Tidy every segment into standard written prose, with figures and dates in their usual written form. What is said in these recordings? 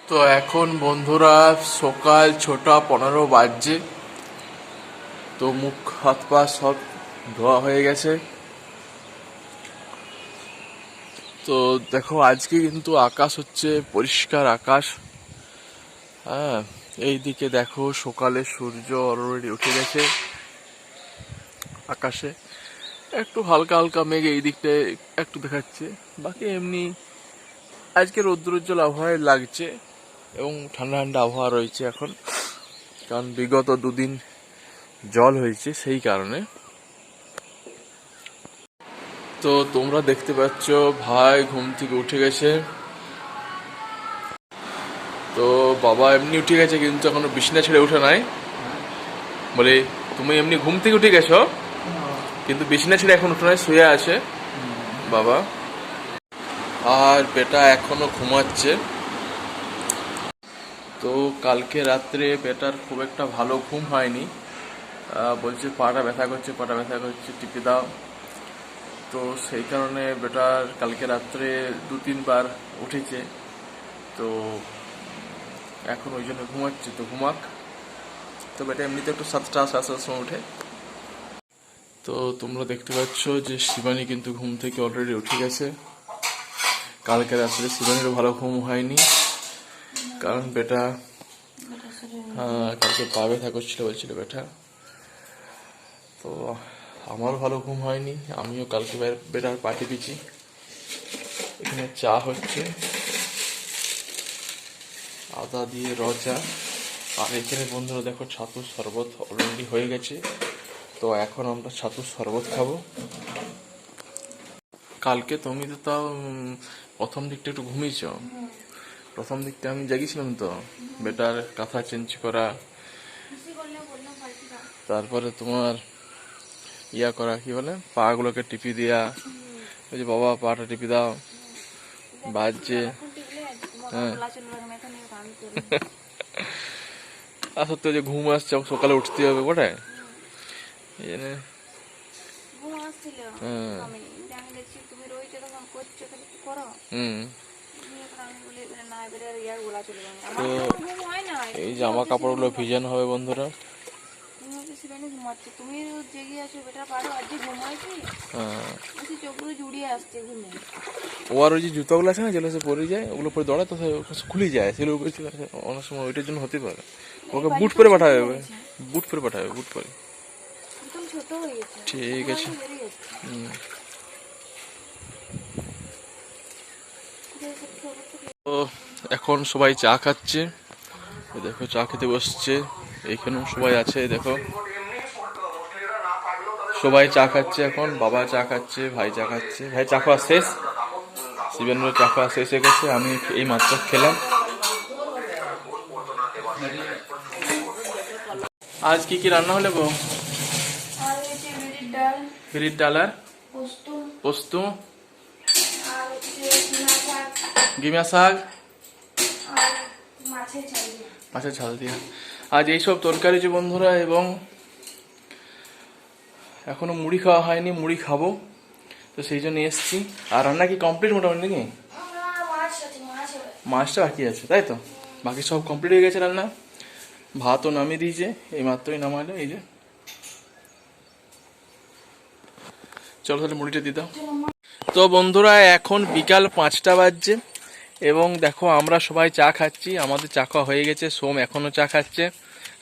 তো এখন বন্ধুরা সকাল 6:15 বাজছে। তো মুখ হাত পা সব ধোয়া হয়ে গেছে। তো দেখো আজকে কিন্তু আকাশ হচ্ছে পরিষ্কার আকাশ। হ্যাঁ, এইদিকে দেখো সকালে সূর্য অলরেডি উঠে গেছে আকাশে। একটু হালকা হালকা মেঘ এই দিকটায় একটু দেখাচ্ছে, বাকি এমনি আজকে রৌদ্রোজ্জ্বল আবহাওয়ায় লাগছে এবং ঠান্ডা ঠান্ডা আবহাওয়া রয়েছে এখন, কারণ বিগত দুদিন জল হয়েছে সেই কারণে। তো তোমরা দেখতে পাচ্ছ ভাই ঘুম থেকে উঠে গেছে। তো বাবা এমনি উঠে গেছে কিন্তু এখনো বিছানা ছেড়ে উঠে নাই। বলে তুমি এমনি ঘুম থেকে উঠে গেছো কিন্তু বিছানা ছেড়ে এখন উঠে নাই, শুয়ে আছে বাবা। আর বেটা এখনো ঘুমাচ্ছে। তো কালকে রাত্রে বেটার খুব একটা ভালো ঘুম হয়নি। বলছে পাটা ব্যথা করছে, পাটা ব্যথা করছে, টিপে দাও। তো সেই কারণে বেটার কালকে রাত্রে 2-3 বার উঠেছে। তো এখন ওই জন্য ঘুমাচ্ছে। তো ঘুমাক। তো বেটা এমনিতে একটু 7টা-7টার সময় উঠে। তো তোমরা দেখতে পাচ্ছ যে শিবানী কিন্তু ঘুম থেকে অলরেডি উঠে গেছে। কালকে রাত্রে শিবানীরও ভালো ঘুম হয়নি, কারণ বেটা কালকে পা ব্যথা করছিল বলছিল বেটা। তো আমারও ভালো ঘুম হয়নি, আমিও কালকে বেটার পা টিপেছি। এখানে চা হচ্ছে, আদা দিয়ে র চা। আর এখানে বন্ধুরা দেখো ছাতুর শরবত অলরেডি হয়ে গেছে। তো এখন আমরা ছাতুর শরবত খাবো। কালকে তুমি তো তাও প্রথম দিকটা একটু ঘুমিয়েছ। প্রথম দিকটা আমি জাগিয়েছিলাম তো, বেটার কাঁথা চেঞ্জ করা, তারপরে তোমার ইয়া করা, কি বলে, পা গুলোকে টিপি দেওয়া। ওই যে বাবা পাটা টিপি দাও বাজছে। হ্যাঁ, আর সত্যি যে ঘুম আসছে, সকালে উঠতে হবে বটে এই জন্য। তো এই জামা কাপড়গুলো ভিজানো হবে বন্ধুরা। ও আর ওই যে জুতোগুলো আছে না, যেগুলো সে পরে যায়, ওগুলো পরে দৌড়ায় তো খুলে যায়, সেগুলো অনেক সময় ওইটার জন্য হতে পারে। ওকে বুট পরে পাঠাবে, বুট পরে পাঠাবে, বুট পরে। ঠিক আছে। তো এখন সবাই চা খাচ্ছে। দেখো চা খেতে বসছে, এইখানেও সবাই আছে। দেখো সবাই চা খাচ্ছে এখন। বাবা চা খাচ্ছে, ভাই চা খাচ্ছে। ভাই চা খাওয়া শেষ, শিবেন্দ্র চা খাওয়া শেষ হয়ে গেছে, আমি এই মাত্র খেলাম। আজ কি কি রান্না হলে গো? বিরির ডাল আর পোস্ত, গিমা শাক, মাছের ঝাল দিয়া। আজ এইসব তরকারি যে বন্ধুরা, এবং এখনো মুড়ি খাওয়া হয়নি, মুড়ি খাবো, তো সেই জন্য এসছি। আর রান্না কি কমপ্লিট মোটামুটি নাকি? মাছটা বাকি আছে, তাই তো? বাকি সব কমপ্লিট হয়ে গেছে রান্না। ভাতও নামিয়ে দিয়েছে, এই মাত্রই নামালো। এই যে, চলো তাহলে মুড়িটা দিয়ে দাও। তো বন্ধুরা এখন বিকাল 5টা বাজছে এবং দেখো আমরা সবাই চা খাচ্ছি। আমাদের চা খাওয়া হয়ে গেছে, সোম এখনো চা খাচ্ছে।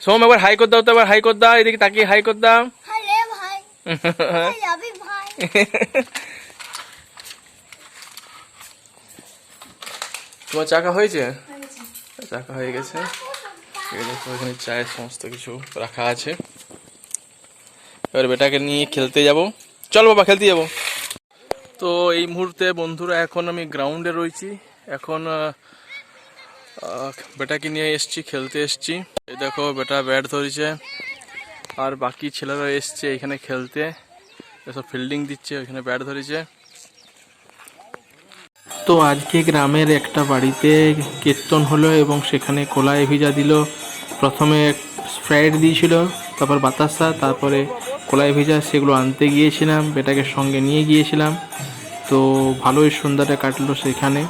সোম একবার হাই কর দাও তো, একবার হাই কর দাও, এদিকে তাকিয়ে হাই কর দাও। তোমার চা খাওয়া হয়েছে? চা খাওয়া হয়ে গেছে। দেখো এখানে চায়ের সমস্ত কিছু রাখা আছে। এবার বেটাকে নিয়ে খেলতে যাব। চল বাবা, খেলতে যাব। তো এই মুহূর্তে বন্ধুরা এখন আমি গ্রাউন্ডে রয়েছি। এখন বেটাকে নিয়ে এসছি, খেলতে এসছি। এই দেখো বেটা ব্যাট ধরেছে, আর বাকি ছেলেরা এসছে এখানে খেলতে, এসব ফিল্ডিং দিচ্ছে, ওইখানে ব্যাট ধরেছে। তো আজকে গ্রামের একটা বাড়িতে কীর্তন হলো এবং সেখানে কলাই ভিজা দিল। প্রথমে স্প্রাইট দিয়েছিল, তারপর বাতাসা, তারপরে কলাই ভিজা, সেগুলো আনতে গিয়েছিলাম, বেটাকে সঙ্গে নিয়ে গিয়েছিলাম। তো ভালোই সন্ধ্যাটা কাটলো সেখানে,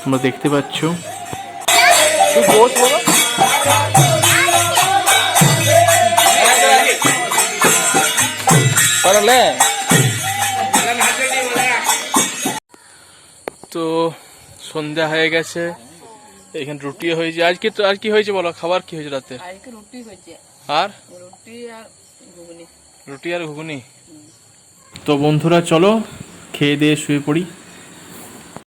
তোমরা দেখতে পাচ্ছ। তুই বস বাবা। পারলে তো সন্ধ্যা হয়ে গেছে, এখানে রুটি হয়েছে। আজকে তো আর কি হয়েছে বলো, খাবার কি হয়েছে রাতে? আজকে রুটি হয়েছে, আর রুটি আর ঘুগনি। রুটি আর ঘুগনি। তো বন্ধুরা চলো খেয়ে দিয়ে শুয়ে পড়ি।